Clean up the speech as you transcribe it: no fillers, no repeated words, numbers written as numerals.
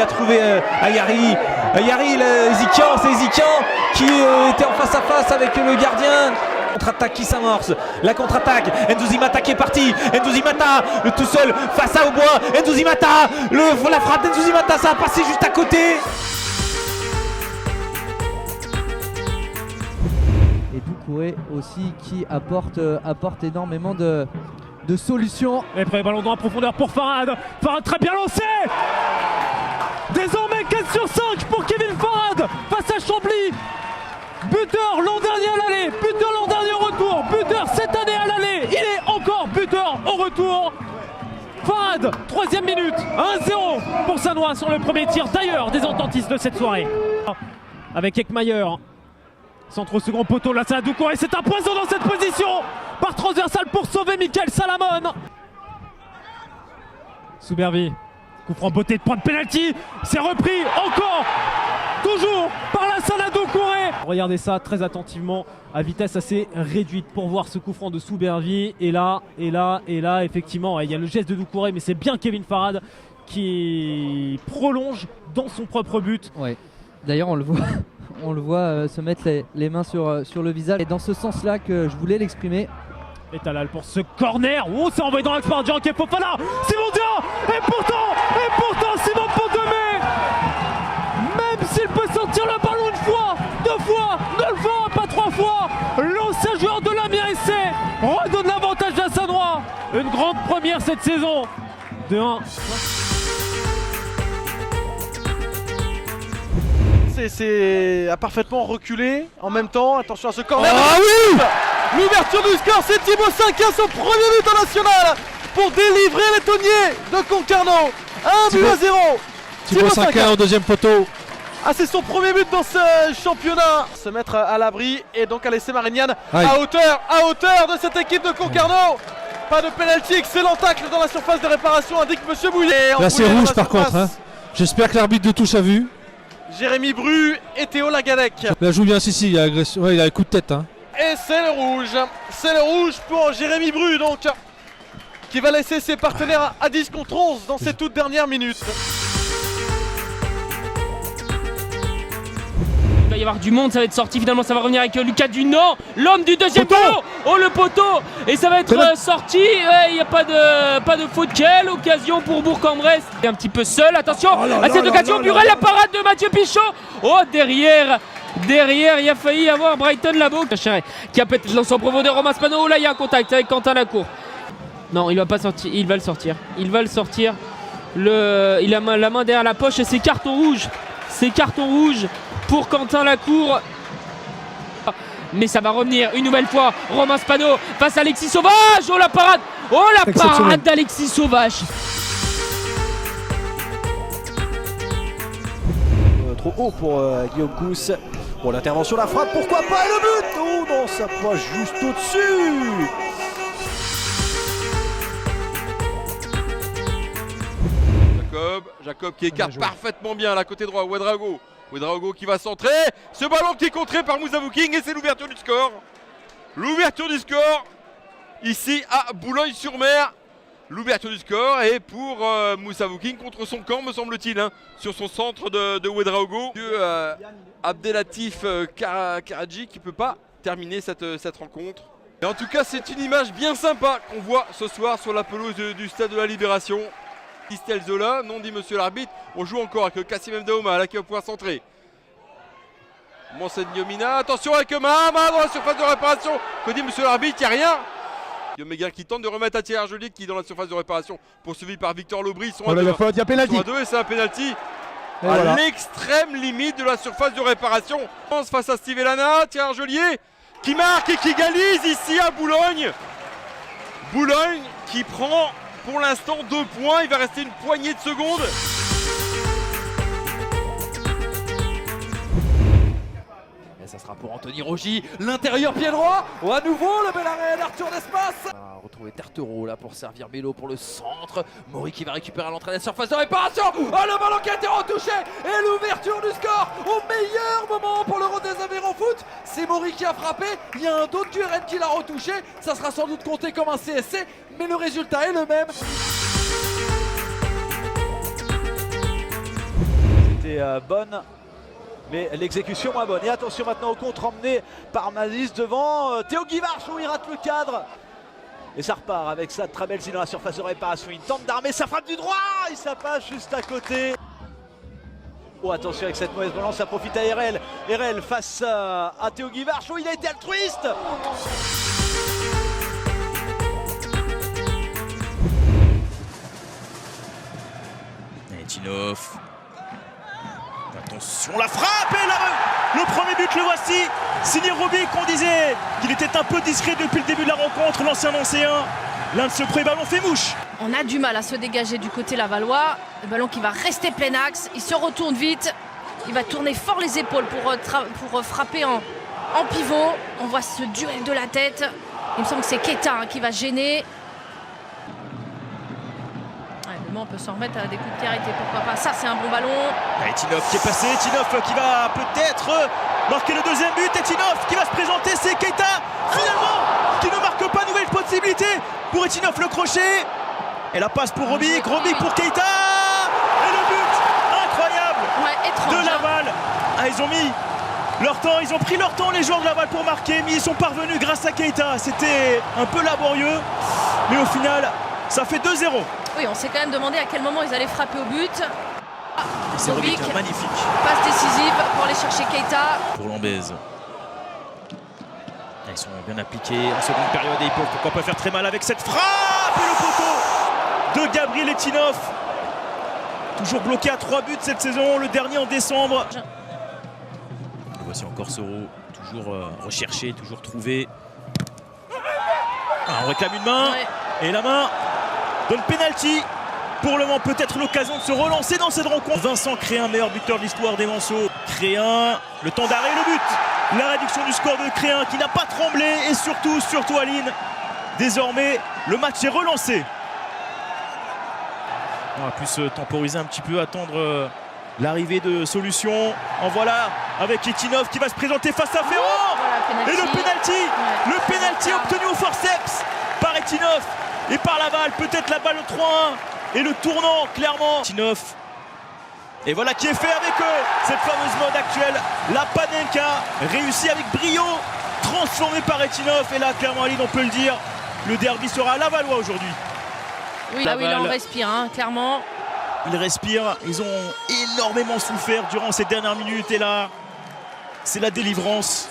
trouver Ayari. Ayari, c'est Ezikian qui était en face à face avec le gardien. Contre-attaque qui s'amorce, la contre-attaque, Ndouzzi Mata qui est parti, Ndouzzi Mata tout seul face à Aubois, Ndouzzi Mata, la frappe d'Ndouzzi Mata, ça a passé juste à côté. Et Doucouré aussi qui apporte énormément de solutions. Et après ballon dans la profondeur pour Farhad, Farhad très bien lancé. Désormais 4 sur 5 pour Kevin Farhad face à Chambly. Buteur l'an dernier à l'aller, buteur l'an dernier au retour, buteur cette année à l'aller, il est encore buteur au retour. Farhad, 3e minute, 1-0 pour Sannois sur le premier tir d'ailleurs des ententistes de cette soirée. Avec Ekmayer, centre au second poteau, là c'est à Doucouré, c'est un poison dans cette position. Par transversale pour sauver Michael Salamon. Soubervi, coup franc beauté de point de pénalty, c'est repris encore, toujours par la salle à Doucouré. Regardez ça très attentivement à vitesse assez réduite pour voir ce coup franc de Soubervi. Et là, effectivement, il y a le geste de Doucouré, mais c'est bien Kevin Farhad qui prolonge dans son propre but. Ouais. D'ailleurs, on le voit se mettre les mains sur le visage. Et dans ce sens-là que je voulais l'exprimer. Et Talal pour ce corner. Oh, c'est envoyé dans l'axe par Djanké Fofana. Simon Dia. Et pourtant, Simon Pontomé, même s'il peut sortir le ballon une fois, 2 fois, 9 fois, pas 3 fois, l'ancien joueur de l'Amiens SC redonne l'avantage à Sannois. Une grande première cette saison. 2-1. A parfaitement reculé en même temps. Attention à ce corner. Ah oui! L'ouverture du score, c'est Thibaut Cinquin, son premier but en national pour délivrer les Tonniers de Concarneau. 1-0. Thibaut Cinquin au 2e poteau. Ah, c'est son premier but dans ce championnat. Se mettre à l'abri et donc à laisser Marignane à hauteur de cette équipe de Concarneau. Pas de pénalty, excellent tacle dans la surface de réparation, indique Monsieur Bouillet. Là c'est rouge par contre. Hein. J'espère que l'arbitre de touche a vu. Jérémy Bru et Théo Lagadec. Là joue bien, il y a agression, il a un coup de tête. Hein. Et c'est le rouge pour Jérémy Bru donc, qui va laisser ses partenaires à 10 contre 11 dans ces toutes dernières minutes. Il va y avoir du monde, ça va être sorti, finalement ça va revenir avec Lucas Dunant, l'homme du 2e poteau. Oh le poteau, et ça va être sorti, il n'y a pas de faute. Quelle occasion pour Bourg-en-Bresse. Il est un petit peu seul, attention à cette occasion, Burel, la parade de Mathieu Pichot. Oh derrière, il a failli avoir Brighton Labo qui a peut-être lancé en profondeur Romain Spano. Oh là il y a un contact avec Quentin Lacour. Non, il va pas sortir, il va le sortir. Il a la main derrière la poche et c'est carton rouge. C'est carton rouge pour Quentin Lacour. Mais ça va revenir une nouvelle fois. Romain Spano face à Alexis Sauvage. Oh la parade! Oh la parade d'Alexis Sauvage! Trop haut pour Guillaume Cousse. Bon, l'intervention, la frappe, pourquoi pas, et le but! Oh non, ça pointe juste au-dessus! Jacob qui écarte parfaitement bien là côté droit. Ouedraogo qui va centrer. Ce ballon qui est contré par Moussa King et c'est l'ouverture du score. L'ouverture du score ici à Boulogne-sur-Mer. L'ouverture du score est pour Moussa King contre son camp me semble-t-il, hein, sur son centre de Ouedraogo. Abdelatif Karadji qui ne peut pas terminer cette rencontre. Et en tout cas c'est une image bien sympa qu'on voit ce soir sur la pelouse du stade de la Libération. Christelle Zola, non dit monsieur l'arbitre. On joue encore avec Kassim Mdaouma là qui va pouvoir centrer. Monseigneur, attention avec Mahama dans la surface de réparation. Que dit monsieur l'arbitre? Il n'y a rien. Guillaume Méguin qui tente de remettre à Thierry Argelier qui est dans la surface de réparation, poursuivi par Victor Lobry. Ils sont à 2. Il y a pénalty. Et c'est un pénalty à l'extrême limite de la surface de réparation. Face à Steve Elana, Thierry Argelier qui marque et qui égalise ici à Boulogne. Boulogne qui prend pour l'instant 2 points, il va rester une poignée de secondes. Et ça sera pour Anthony Rogy, l'intérieur pied droit. Oh, à nouveau le bel arrêt d'Arthur Despas. Retrouver Tertereau là pour servir Mélo pour le centre. Maury qui va récupérer à l'entrée de la surface de réparation. Oh, le ballon qui a été retouché. Et l'ouverture du score au meilleur moment pour l'Euro des Aveyron Foot. C'est Maury qui a frappé. Il y a un autre du RN qui l'a retouché. Ça sera sans doute compté comme un CSC. Mais le résultat est le même. était bonne, mais l'exécution moins bonne. Et attention maintenant au contre emmené par Mazis devant Théo Guivarch, où il rate le cadre. Et ça repart avec sa très belle dans la surface de réparation. Il tente d'armer sa frappe du droit et ça passe juste à côté. Oh, attention avec cette mauvaise balance, ça profite à RL. RL face à Théo Guivarch, où il a été altruiste. Et Tinov. Attention, la frappe et le premier but, le voici. Signé Robic, on disait qu'il était un peu discret depuis le début de la rencontre, l'ancien Nancéen. L'un de ce premier ballon fait mouche. On a du mal à se dégager du côté lavallois. Le ballon qui va rester plein axe. Il se retourne vite. Il va tourner fort les épaules pour frapper en pivot. On voit ce duel de la tête. Il me semble que c'est Keita qui va gêner. On peut s'en remettre à des coups de pied arrêtés, pourquoi pas. Ça, c'est un bon ballon. Et Tinov qui est passé, Tinov qui va peut-être marquer le deuxième but. Et Tinov qui va se présenter, c'est Keita finalement qui ne marque pas, nouvelle possibilité pour Etinov, le crochet. Et la passe pour Robic, Robic pour Keita. Et le but incroyable étrange, de Laval. Ah, ils ont mis leur temps, ils ont pris leur temps les joueurs de Laval pour marquer, mais ils sont parvenus grâce à Keita. C'était un peu laborieux, mais au final, ça fait 2-0. Oui, on s'est quand même demandé à quel moment ils allaient frapper au but. C'est Robic, magnifique. Passe décisive pour aller chercher Keita. Pour Lambèze. Ils sont bien appliqués en seconde période et ils peuvent pourquoi pas faire très mal avec cette frappe et le poteau de Gabriel Etinov. Toujours bloqué à 3 buts cette saison, le dernier en décembre. Et voici encore Soro, toujours recherché, toujours trouvé. Ah, on réclame une main et la main donne penalty. Pour le moment, peut-être l'occasion de se relancer dans cette rencontre. Vincent Créin, meilleur buteur de l'histoire des Manceaux. Créin, le temps d'arrêt, le but. La réduction du score de Créin qui n'a pas tremblé. Et surtout Aline, désormais, le match est relancé. On va plus se temporiser un petit peu, attendre l'arrivée de solutions. En voilà, avec Etinov qui va se présenter face à Ferrand. Voilà, et le penalty, le penalty obtenu au forceps par Etinov et par Laval. Peut-être la balle au 3-1. Et le tournant, clairement, Etinov. Et voilà qui est fait avec cette fameuse mode actuelle. La Panenka, réussie avec brio, transformée par Etinov. Et là, clairement, Aline, on peut le dire, le derby sera à Lavallois aujourd'hui. Oui, là, on respire, hein, clairement. Ils respirent, ils ont énormément souffert durant ces dernières minutes. Et là, c'est la délivrance.